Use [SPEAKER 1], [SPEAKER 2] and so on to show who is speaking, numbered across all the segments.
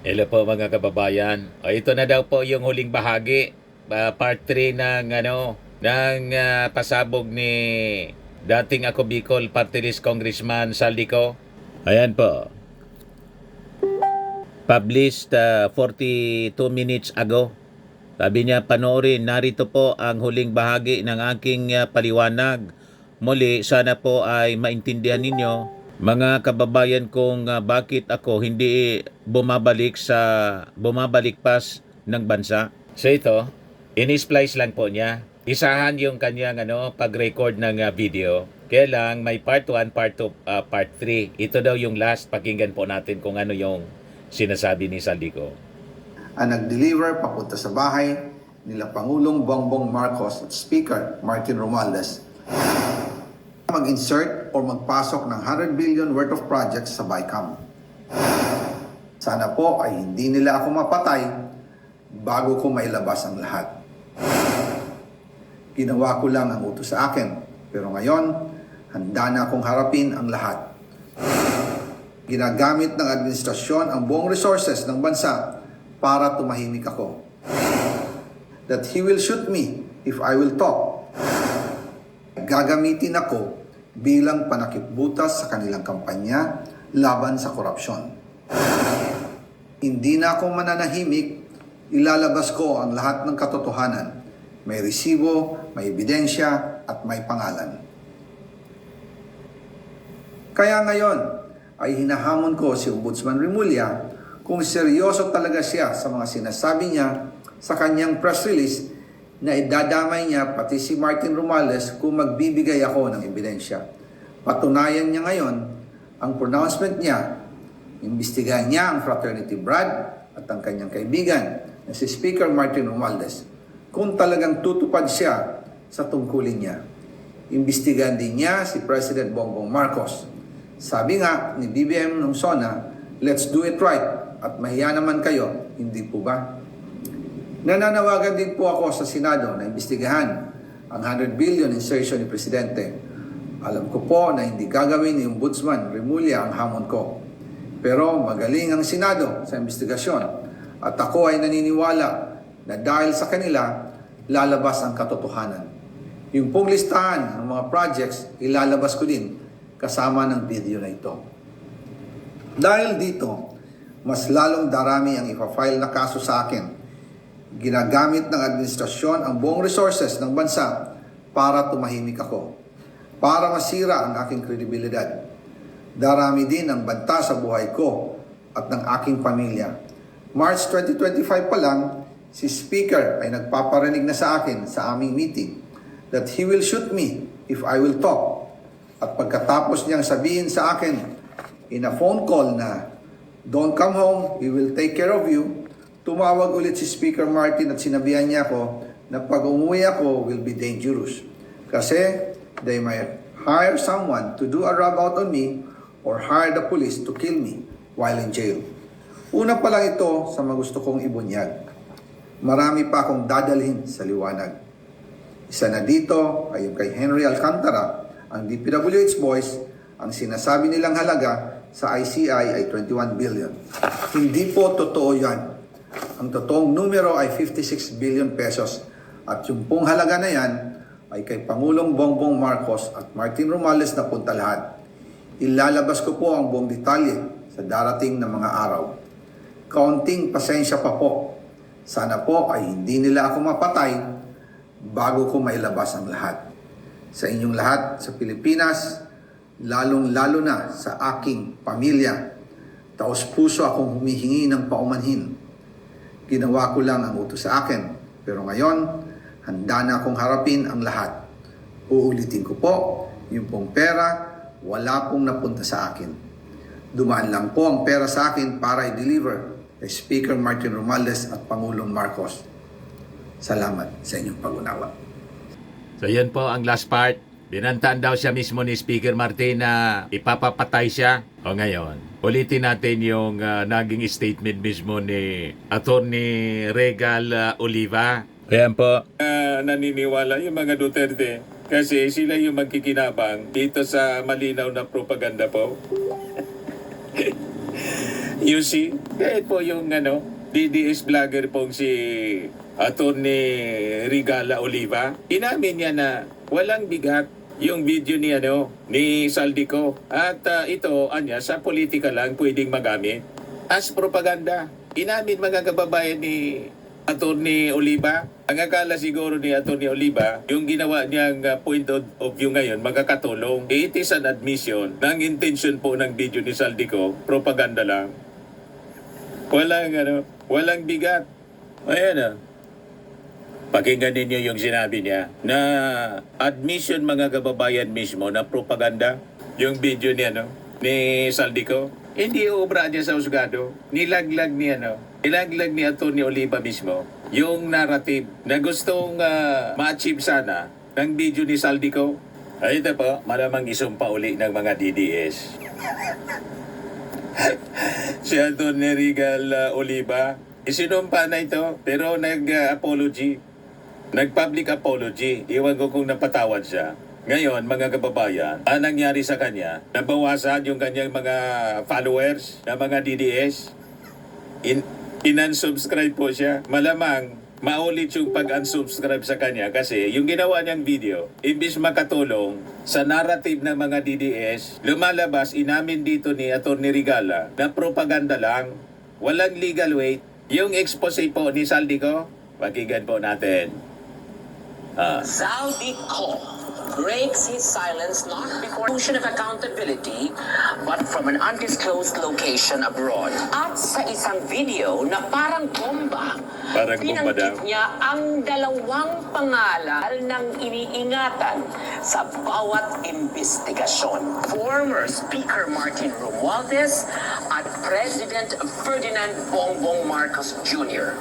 [SPEAKER 1] Hello po mga kababayan. O, ito na daw po yung huling bahagi, part 3 ng pasabog ni dating ako Bicol Party List Congressman Saldico. Ayan po. Published 42 minutes ago. Sabi niya, panoorin, narito po ang huling bahagi ng aking paliwanag. Muli, sana po ay maintindihan ninyo mga kababayan kung bakit ako hindi bumabalik pas ng bansa. So ito, in-splice lang po niya. Isahan yung kanyang pag-record ng video. Kaya lang may part 1, part 2, part 3. Ito daw yung last. Pakinggan po natin kung ano yung sinasabi ni Saldico.
[SPEAKER 2] Ang nag-deliver papunta sa bahay nila Pangulong Bongbong Marcos at Speaker Martin Romualdez mag-insert o magpasok ng 100 billion worth of projects sa BICAM. Sana po ay hindi nila ako mapatay bago ko mailabas ang lahat. Ginawa ko lang ang utos sa akin, pero ngayon, handa na akong harapin ang lahat. Ginagamit ng administrasyon ang buong resources ng bansa para tumahimik ako. That he will shoot me if I will talk. Gagamitin ako bilang panakipbutas sa kanilang kampanya laban sa korupsyon. Hindi na ako mananahimik, ilalabas ko ang lahat ng katotohanan. May resibo, may ebidensya, at may pangalan. Kaya ngayon ay hinahamon ko si Ombudsman Remulla kung seryoso talaga siya sa mga sinasabi niya sa kanyang press release na idadamay niya pati si Martin Romualdez kung magbibigay ako ng ebidensya. Patunayan niya ngayon ang pronouncement niya. Imbestigahan niya ang Fraternity Brad at ang kanyang kaibigan na si Speaker Martin Romualdez kung talagang tutupad siya sa tungkulin niya. Imbestigahan din niya si President Bongbong Marcos. Sabi nga ni BBM nung SONA, let's do it right at mahiya naman kayo, hindi po ba? Nananawagan din po ako sa Senado na imbestigahan ang 100 billion insertion ni Presidente. Alam ko po na hindi gagawin ni Ombudsman Remulla ang hamon ko. Pero magaling ang Senado sa investigasyon at ako ay naniniwala na dahil sa kanila, lalabas ang katotohanan. Yung pong listahan ng mga projects, ilalabas ko din kasama ng video na ito. Dahil dito, mas lalong darami ang ipa-file na kaso sa akin. Ginagamit ng administrasyon ang buong resources ng bansa para tumahimik ako, para masira ang aking kredibilidad. Darami din ang banta sa buhay ko at ng aking pamilya. March 2025 pa lang, si Speaker ay nagpaparinig na sa akin sa aming meeting that he will shoot me if I will talk. At pagkatapos niyang sabihin sa akin in a phone call na, don't come home, we will take care of you, tumawag ulit si Speaker Martin at sinabihan niya ako na pag umuwi ako will be dangerous. Kasi they might hire someone to do a rub out on me or hire the police to kill me while in jail. Una pa lang ito sa mga gusto kong ibunyag. Marami pa akong dadalhin sa liwanag. Isa na dito ay yung kay Henry Alcantara, ang DPWH boys, ang sinasabi nilang halaga sa ICI ay 21 billion. Hindi po totoo yan. Ang totoong numero ay 56 billion pesos at yung pong halaga na yan ay kay Pangulong Bongbong Marcos at Martin Romualdez na punta lahat. Ilalabas ko po ang buong detalye sa darating na mga araw. Kaunting pasensya pa po. Sana po ay hindi nila ako mapatay bago ko mailabas ang lahat. Sa inyong lahat sa Pilipinas, lalong-lalo na sa aking pamilya, taos-puso akong humihingi ng paumanhin. Ginawa ko lang ang utos sa akin, pero ngayon, handa na akong harapin ang lahat. Uulitin ko po, yung pong pera, wala pong napunta sa akin. Dumaan lang po ang pera sa akin para i-deliver kay Speaker Martin Romualdez at Pangulong Marcos. Salamat sa inyong pag-unawa.
[SPEAKER 1] So yan po ang last part. Binantaan daw siya mismo ni Speaker Martin na ipapapatay siya. O ngayon, ulitin natin yung naging statement mismo ni Attorney Regal Oliva. Ayan po. Naniniwala yung mga Duterte kasi sila yung magkikinabang dito sa malinaw na propaganda po. You see? Kahit po yung DDS vlogger pong si Atty. Regala Oliva, inamin niya na walang bigat yung video ni Saldico. At ito, sa politika lang pwedeng magamit as propaganda. Inamin mga kababayan ni Atty. Oliva. Ang akala siguro ni Atty. Oliva, yung ginawa niyang point of view ngayon, magkakatulong. It is an admission ng intention po ng video ni Saldico, propaganda lang. Walang bigat. Ayan Pakinggan ninyo yung sinabi niya na admission mga kababayan mismo na propaganda. Yung video ni Saldico. Hindi obra niya sa husgado. Nilaglag ni Atty. Oliva mismo yung narrative na gustong ma-achieve sana ng video ni Saldico. Ay ito po, malamang isumpa uli ng mga DDS. Si Atty. Regal Oliva, isinumpa na ito pero nag-apology. Nag-public apology. Iwan ko kung napatawad siya. Ngayon, mga kababayan, ang nangyari sa kanya, nabawasan yung kanyang mga followers na mga DDS. In-unsubscribe po siya. Malamang, maulit yung pag-unsubscribe sa kanya kasi yung ginawa niyang video, imbis makatulong sa narrative ng mga DDS, lumalabas, inamin dito ni Atty. Regala na propaganda lang, walang legal weight. Yung expose po ni Saldico, pakinggan po natin.
[SPEAKER 3] Saldico breaks his silence not before motion of accountability but from an undisclosed location abroad. At sa isang video na parang bomba, pinanggit niya ang dalawang pangalan ng iniingatan sa bawat investigasyon. Former Speaker Martin Romualdez at President Ferdinand Bongbong Marcos Jr.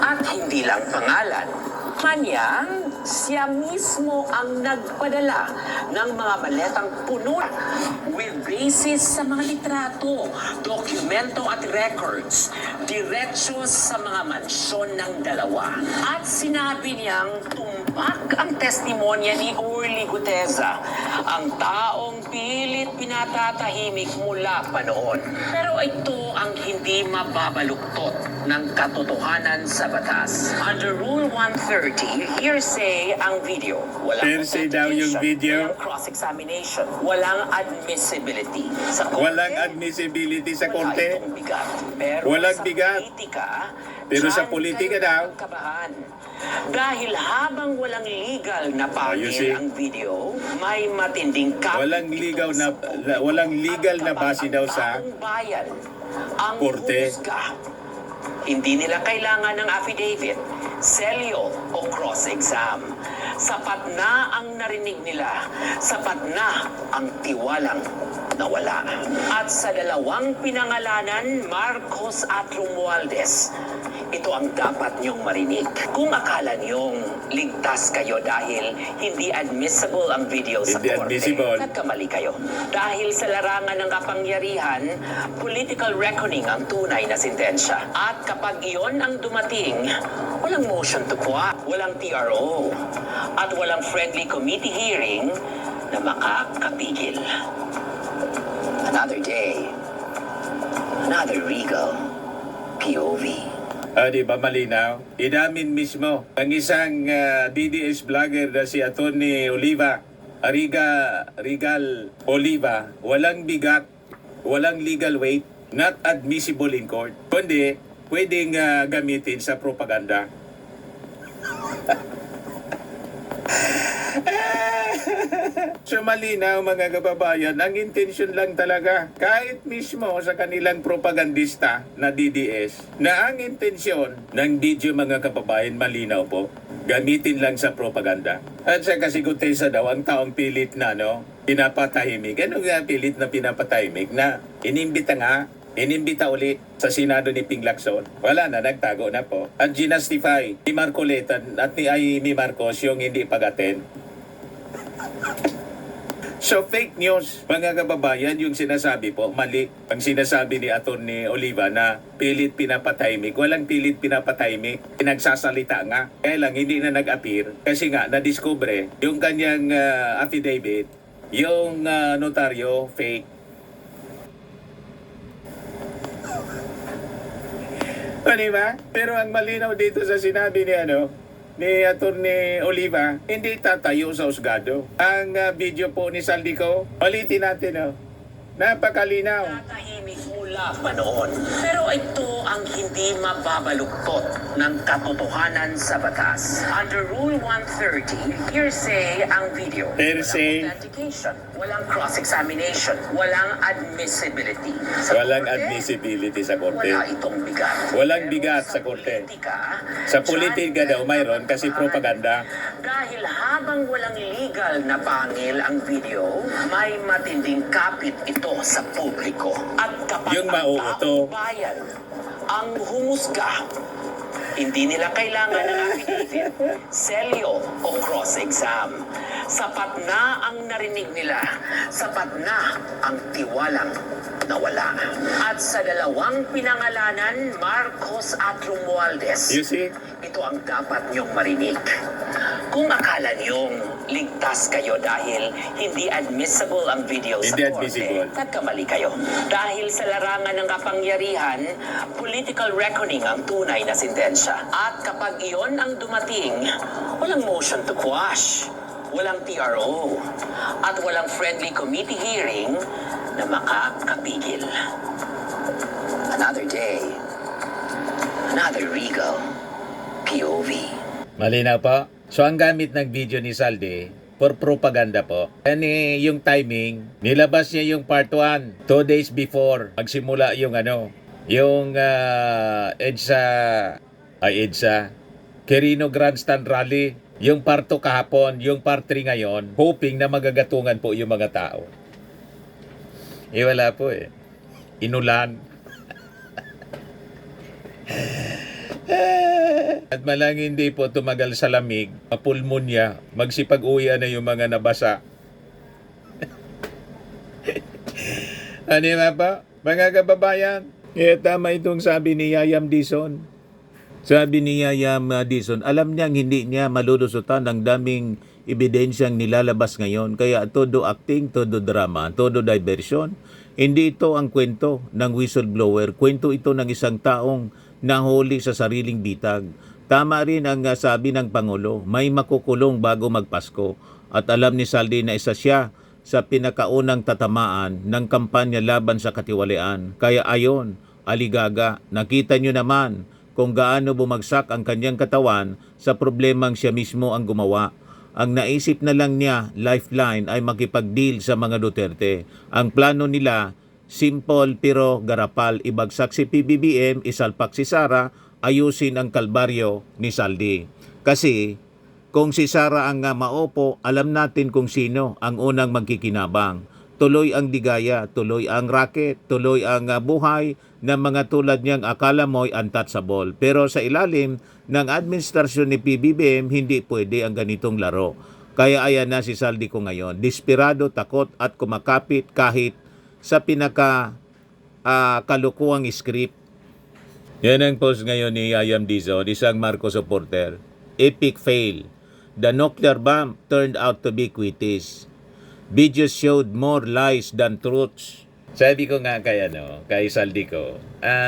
[SPEAKER 3] At hindi lang pangalan, kanyang siya mismo ang nagpadala ng mga maletang puno with basis sa mga litrato, dokumento at records diretso sa mga mansyon ng dalawa. At sinabi niyang tumpak ang testimonya ni Orly Guteza, ang taong pilit pinatatahimik mula pa noon. Pero ito ang hindi mababaluktot ng katotohanan sa batas. Under Rule 130, hearsay ang video. Walang
[SPEAKER 1] Hearsay daw yung video.
[SPEAKER 3] Walang cross-examination. Walang admissibility. Sa korte,
[SPEAKER 1] Walang admissibility sa korte.
[SPEAKER 3] itong bigat. Pero
[SPEAKER 1] Walang
[SPEAKER 3] sa
[SPEAKER 1] bigat.
[SPEAKER 3] politika,
[SPEAKER 1] Pero sa
[SPEAKER 3] dyan
[SPEAKER 1] politika
[SPEAKER 3] kayo
[SPEAKER 1] daw.
[SPEAKER 3] magkabahan. Dahil habang walang legal na
[SPEAKER 1] you see?
[SPEAKER 3] pangil ang video, may matinding
[SPEAKER 1] Walang legal na base daw sa
[SPEAKER 3] bayan ang
[SPEAKER 1] korte.
[SPEAKER 3] husga. Hindi nila kailangan ng affidavit, selyo o cross-exam. Sapat na ang narinig nila, sapat na ang tiwalang nawala. At sa dalawang pinangalanan, Marcos at Romualdez, ito ang dapat niyong marinig. Kung akala niyong ligtas kayo dahil hindi admissible ang video sa
[SPEAKER 1] Hindi
[SPEAKER 3] korte,
[SPEAKER 1] admissible.
[SPEAKER 3] nagkamali kayo. Dahil sa larangan ng kapangyarihan, political reckoning ang tunay na sintensya. At kapag iyon ang dumating, walang motion to quash, walang TRO, at walang friendly committee hearing na makakapigil. Another day, another Regal POV.
[SPEAKER 1] Di ba malinaw? Inamin mismo ang isang DDS vlogger na si Atty. Oliva, Regal Oliva, walang bigat, walang legal weight, not admissible in court, kundi pwedeng gamitin sa propaganda. So malinaw mga kababayan, ang intention lang talaga kahit mismo sa kanilang propagandista na DDS na ang intensyon ng video mga kababayan malinaw po, gamitin lang sa propaganda. At sa kasigutesa daw ang taong pilit na pinapatahimik. Ano nga pilit na pinapatahimik na inimbita ulit sa Senado ni Ping Lacson. Wala na, nagtago na po. At ginastify ni Marcoleta at ni Amy Marcos yung hindi pag-attend. So fake news, mga kababayan, yung sinasabi po, mali. Ang sinasabi ni Atty. Oliva na pilit pinapatahimik. Walang pilit pinapatahimik. Pinagsasalita nga. Kaya lang, hindi na nag-appear. Kasi nga, na-discover yung kanyang affidavit, yung notaryo, fake. Di ba? Pero ang malinaw dito sa sinabi ni Atty. Oliva, hindi tatayo sa husgado. Ang video po ni Saldico, ulitin natin, napakalinaw.
[SPEAKER 3] Tatahimik mula pa noon. Pero ito ang hindi mababaluktot ng katotohanan sa batas. Under Rule 130, hearsay ang video.
[SPEAKER 1] Hearsay.
[SPEAKER 3] Walang authentication, walang cross-examination, walang admissibility.
[SPEAKER 1] Walang
[SPEAKER 3] korte,
[SPEAKER 1] admissibility sa korte.
[SPEAKER 3] wala itong bigat.
[SPEAKER 1] Walang
[SPEAKER 3] Pero
[SPEAKER 1] bigat sa korte.
[SPEAKER 3] politika,
[SPEAKER 1] Sa politika daw mayroon kasi propaganda.
[SPEAKER 3] dahil habang walang legal na pangil ang video, may matinding kapit ito sa publiko. At kapag
[SPEAKER 1] Yung
[SPEAKER 3] ang
[SPEAKER 1] mauuto.
[SPEAKER 3] taong bayan ang humusga, hindi nila kailangan ng affidavit, selyo o cross-exam. Sapat na ang narinig nila. Sapat na ang tiwalang nawala. At sa dalawang pinangalanan, Marcos at Romualdez,
[SPEAKER 1] You see?
[SPEAKER 3] ito ang dapat niyong marinig. Kung akala niyong ligtas kayo dahil hindi admissible ang video sa
[SPEAKER 1] Hindi
[SPEAKER 3] korte,
[SPEAKER 1] admissible.
[SPEAKER 3] nagkamali kayo. Dahil sa larangan ng kapangyarihan, political reckoning ang tunay na sintensya. At kapag iyon ang dumating, walang motion to quash, walang TRO, at walang friendly committee hearing na makakapigil. Another day, another Regal POV.
[SPEAKER 1] Malinaw po. So ang gamit ng video ni Saldi for propaganda po. Yung timing, nilabas niya yung part 1 2 days before magsimula yung EDSA Quirino Grandstand Rally. Yung part 2 kahapon, yung part 3 ngayon, hoping na magagatungan po yung mga tao. Wala po Inulan. At malang hindi po tumagal sa lamig, mapulmonya, magsipag-uwian na yung mga nabasa. Ano ba pa? Mga kababayan, tama itong sabi ni Yayam Dizon. Sabi ni Yayam Dizon, alam niyang hindi niya malulusutan ng daming ebidensyang nilalabas ngayon. Kaya todo acting, todo drama, todo diversion. Hindi ito ang kwento ng whistleblower. Kwento ito ng isang taong nahuli sa sariling bitag. Tama rin ang sabi ng Pangulo, may makukulong bago magpasko. At alam ni Saldi na isa siya sa pinakaunang tatamaan ng kampanya laban sa katiwalian. Kaya ayon, aligaga, nakita nyo naman kung gaano bumagsak ang kanyang katawan sa problemang siya mismo ang gumawa. Ang naisip na lang niya, lifeline, ay makipag-deal sa mga Duterte. Ang plano nila, simple pero garapal, ibagsak si PBBM, isalpak si Sara, ayusin ang kalbaryo ni Saldi. Kasi kung si Sara ang maupo, alam natin kung sino ang unang magkikinabang. Tuloy ang digaya, tuloy ang racket, tuloy ang buhay ng mga tulad niyang akala mo'y untouchable. Pero sa ilalim ng administrasyon ni PBBM, hindi pwede ang ganitong laro. Kaya ayan na si Saldi ko ngayon, desperado, takot at kumakapit kahit sa kalukuhang script. Yan ang post ngayon ni Yayam Dizon, isang Marcos supporter. Epic fail. The nuclear bomb turned out to be quitties. Videos showed more lies than truths. Sabi ko nga kay Saldi ko,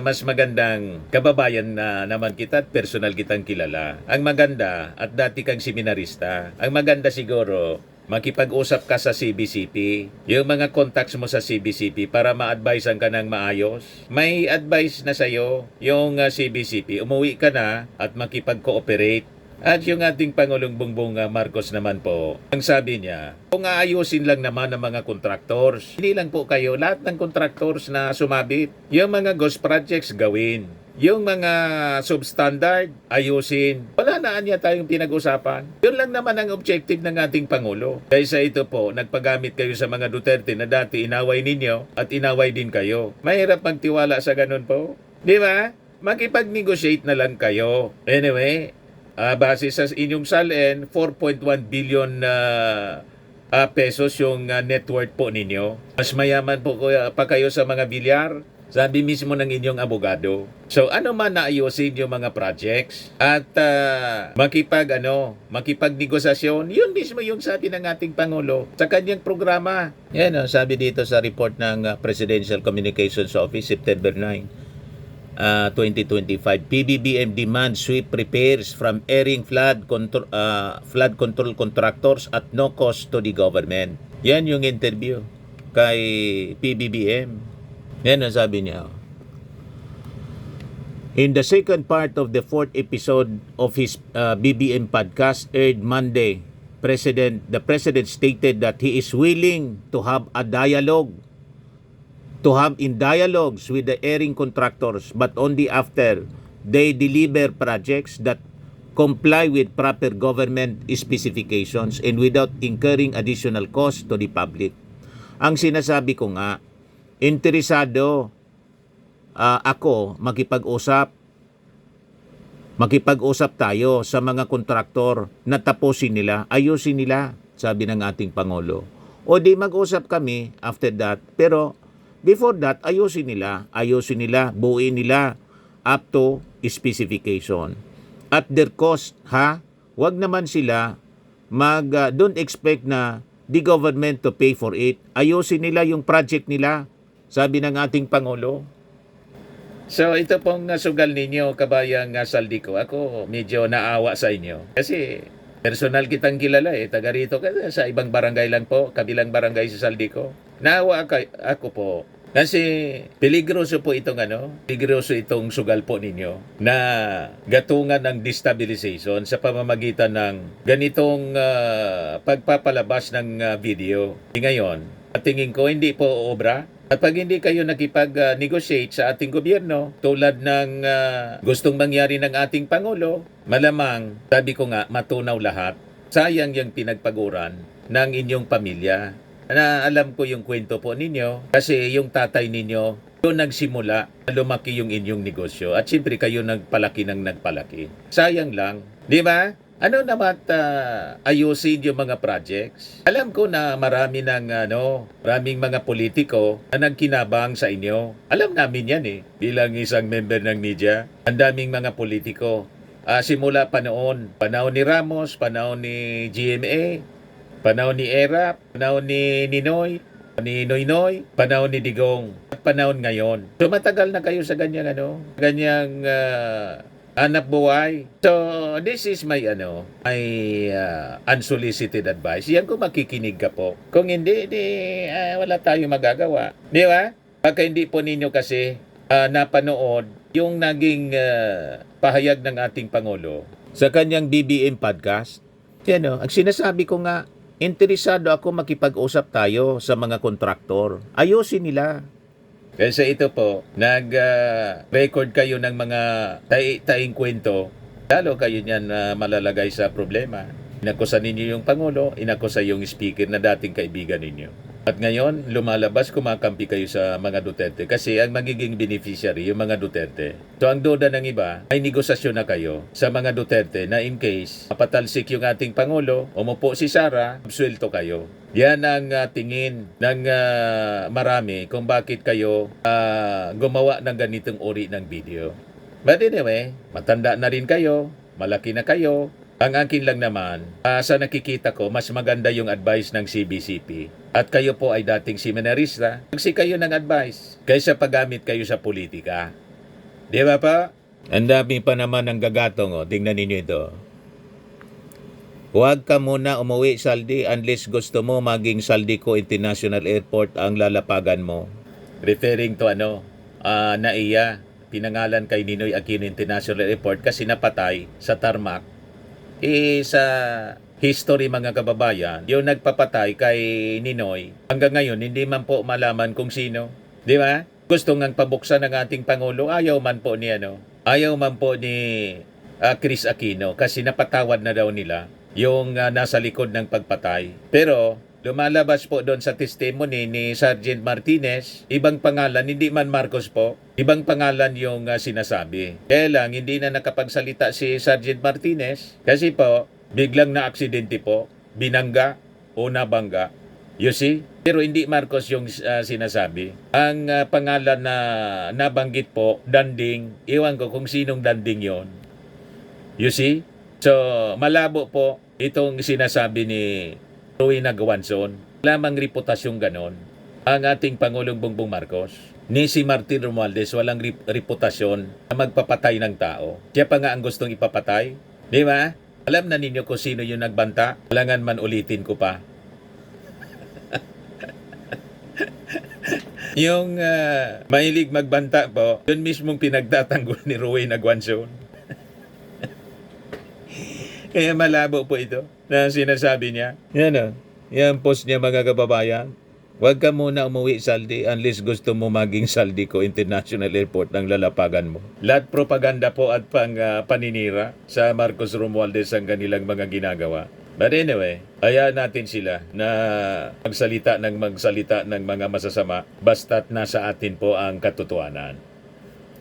[SPEAKER 1] mas magandang kababayan na naman kita at personal kitang kilala. Ang maganda at dati kang seminarista. Ang maganda siguro, makipag-usap ka sa CBCP, yung mga contacts mo sa CBCP para ma-advisean ka ng maayos. May advice na sa'yo yung CBCP, umuwi ka na at makipag-cooperate. At yung ating Pangulong Bongbong Marcos naman po, ang sabi niya, kung aayusin lang naman ng mga contractors, hindi lang po kayo, lahat ng contractors na sumabit, yung mga ghost projects gawin. Yung mga substandard, ayusin. Wala na niya tayong pinag-usapan. Yun lang naman ang objective ng ating Pangulo. Kaysa ito po, nagpagamit kayo sa mga Duterte na dati inaway ninyo at inaway din kayo. Mahirap magtiwala sa ganun po. Di ba? Makipag-negotiate na lang kayo. Anyway, base sa inyong salin, 4.1 billion pesos yung net worth po ninyo. Mas mayaman po pa kayo sa mga bilyar. Sabi mismo ng inyong abogado. So ano man naayusin yung mga projects at makipagnegosasyon, yun mismo yung sabi ng ating Pangulo sa kanyang programa. Yan sabi dito sa report ng Presidential Communications Office, September 9. 2025. PBBM demands swift repairs from airing flood control contractors at no cost to the government. Yan yung interview kay PBBM. Yan ang sabi niya. In the second part of the fourth episode of his BBM podcast aired Monday, the president stated that he is willing to have dialogues with the airing contractors, but only after they deliver projects that comply with proper government specifications and without incurring additional cost to the public. Ang sinasabi ko nga, interesado ako makipag-usap tayo sa mga kontraktor na tapusin nila, ayusin nila, sabi ng ating Pangulo. O di mag-usap kami after that, pero before that, ayusin nila, buuin nila up to specification. At their cost, wag naman sila don't expect na the government to pay for it. Ayusin nila yung project nila, sabi ng ating Pangulo. So ito pong sugal ninyo, kabayang Saldico. Ako medyo naawa sa inyo. Kasi personal kitang kilala taga rito ka sa ibang barangay lang po, kabilang barangay sa Saldico. Naawa ako po. Kasi peligroso itong sugal po ninyo na gatungan ng destabilization sa pamamagitan ng ganitong pagpapalabas ng video. Ngayon, tingin ko hindi po obra. At pag hindi kayo nakipag-negotiate sa ating gobyerno, tulad ng gustong mangyari ng ating Pangulo, malamang, sabi ko nga, matunaw lahat. Sayang yung pinagpaguran ng inyong pamilya. Na alam ko yung kwento po ninyo, kasi yung tatay ninyo, doon nagsimula, lumaki yung inyong negosyo. At siyempre kayo nagpalaki ng nagpalaki. Sayang lang, di ba? Ano naman ayusin yung mga projects? Alam ko na maraming mga politiko na nagkinabang sa inyo. Alam namin yan bilang isang member ng media. Ang daming mga politiko. Simula panahon ni Ramos, panahon ni GMA, panahon ni Erap, panahon ni Ninoy, ni Noynoy, panahon ni Digong, at panahon ngayon. So matagal na kayo sa ganyang hanap buhay. So, this is my unsolicited advice. Yan kung makikinig ka po. Kung hindi, wala tayong magagawa. Di ba? Baka hindi po ninyo kasi napanood yung naging pahayag ng ating Pangulo sa kanyang BBM podcast. Yan ang sinasabi ko nga, interesado ako makipag-usap tayo sa mga kontraktor. Ayusin nila. Kasi ito po, nag-record kayo ng mga taing kwento, lalo kayo niyan malalagay sa problema. Inakusa ninyo yung Pangulo, inakusa yung speaker na dating kaibigan ninyo. At ngayon, lumalabas, kumakampi kayo sa mga Duterte kasi ang magiging beneficiary yung mga Duterte. So ang duda ng iba, ay negosasyon na kayo sa mga Duterte na in case mapatalsik yung ating Pangulo, umupo si Sara, absuelto kayo. Yan ang tingin ng marami kung bakit kayo gumawa ng ganitong uri ng video. But anyway, matanda na rin kayo, malaki na kayo. Ang akin lang naman, sa nakikita ko, mas maganda yung advice ng CBCP. At kayo po ay dating seminarista, magsi kayo ng advice kaysa paggamit kayo sa politika. Di ba pa? Ang dami pa naman ng gagatong. Tingnan ninyo ito. Huwag ka muna umuwi, Saldi, unless gusto mo maging Saldico International Airport ang lalapagan mo. Referring to NAIA, pinangalan kay Ninoy Aquino International Airport kasi napatay sa tarmac. Sa history mga kababayan, yung nagpapatay kay Ninoy, hanggang ngayon hindi man po malaman kung sino. Di ba? Gusto ngang pabuksan ng ating Pangulo, ayaw man po ni Chris Aquino kasi napatawad na daw nila yung nasa likod ng pagpatay. Pero lumalabas po doon sa testimony ni Sergeant Martinez, ibang pangalan, hindi man Marcos po, ibang pangalan yung sinasabi. Kaya lang, hindi na nakapagsalita si Sergeant Martinez kasi po, biglang na-aksidente po, binangga o nabangga. You see? Pero hindi Marcos yung sinasabi. Ang pangalan na nabanggit po, Danding, iwan ko kung sinong Danding yon. You see? So, malabo po itong sinasabi ni Rowena Gawanson. Lamang reputasyong ganon ang ating Pangulong Bongbong Marcos. ni si Martin Romualdez walang reputasyon na magpapatay ng tao. Siya pa nga ang gustong ipapatay. Di ba? Alam na ninyo kung sino yung nagbanta. Kailangan man ulitin ko pa. Yung mahilig magbanta po, yun mismong pinagtatanggol ni Rowena Aguanzon. Kaya malabo po ito na sinasabi niya. Yan o. Yan post niya mga kababayan. Huwag ka muna umuwi saldi unless gusto mo maging Saldico International Airport ng lalapagan mo. Lahat propaganda po at paninira sa Marcos Romualdez ang kanilang mga ginagawa. But anyway, hayaan natin sila na magsalita ng mga masasama basta't nasa atin po ang katotohanan.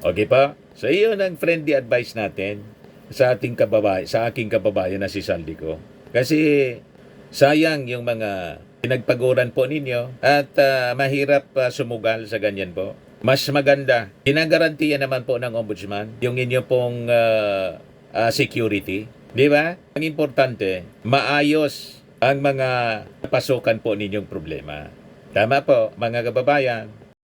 [SPEAKER 1] Okay pa? So iyon ang friendly advice natin sa ating aking kababayan na si Saldico. Kasi sayang yung mga pinagpaguran po ninyo at mahirap sumugal sa ganyan po. Mas maganda, ginagarantiya naman po ng ombudsman yung inyo pong security. Di ba? Ang importante, maayos ang mga pasukan po ninyong problema. Tama po, mga kababayan.